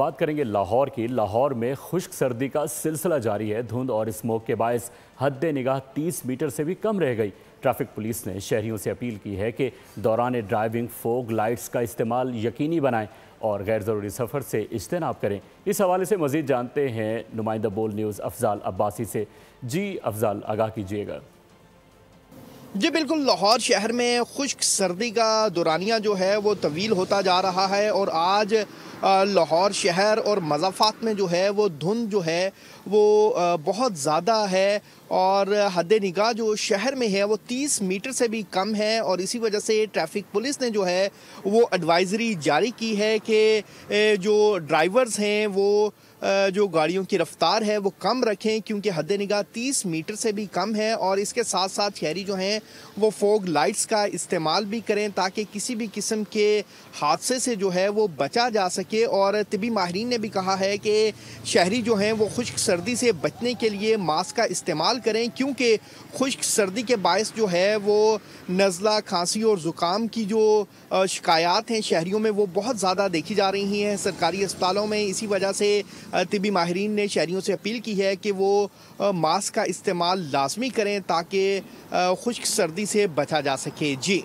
बात करेंगे लाहौर की। लाहौर में खुश्क सर्दी का सिलसिला जारी है। धुंध और स्मोक के बायस हद्दे निगाह 30 मीटर से भी कम रह गई। ट्रैफिक पुलिस ने शहरियों से अपील की है कि दौरान ड्राइविंग फोग लाइट्स का इस्तेमाल यकीनी बनाएं और गैर ज़रूरी सफ़र से इज्तनाब करें। इस हवाले से मज़ीद जानते हैं नुमाइंदा बोल न्यूज़ अफजाल अब्बासी से। जी अफजाल, आगाह कीजिएगा। जी बिल्कुल, लाहौर शहर में खुश्क सर्दी का दौरानिया जो है वो तवील होता जा रहा है और आज लाहौर शहर और मज़ाफ़ात में जो है वो धुंध जो है वो बहुत ज़्यादा है और हद निगाह जो शहर में है वो 30 मीटर से भी कम है। और इसी वजह से ट्रैफिक पुलिस ने जो है वो एडवाइज़री जारी की है कि जो ड्राइवर्स हैं वो जो गाड़ियों की रफ्तार है वो कम रखें, क्योंकि हद निगाह 30 मीटर से भी कम है। और इसके साथ साथ शहरी जो हैं वो फोग लाइट्स का इस्तेमाल भी करें ताकि किसी भी किस्म के हादसे से जो है वो बचा जा सके। और तिबी माहिरीन ने भी कहा है कि शहरी जो हैं वो खुश्क सर्दी से बचने के लिए मास्क का इस्तेमाल करें, क्योंकि खुश्क सर्दी के बायस जो है वो नज़ला, खांसी और ज़ुकाम की जो शिकायत हैं शहरियों में वो बहुत ज़्यादा देखी जा रही हैं सरकारी अस्पतालों में। इसी वजह से तिबी माहिरीन ने शहरियों से अपील की है कि वो मास्क का इस्तेमाल लाजमी करें ताकि खुश्क सर्दी से बचा जा सके। जी।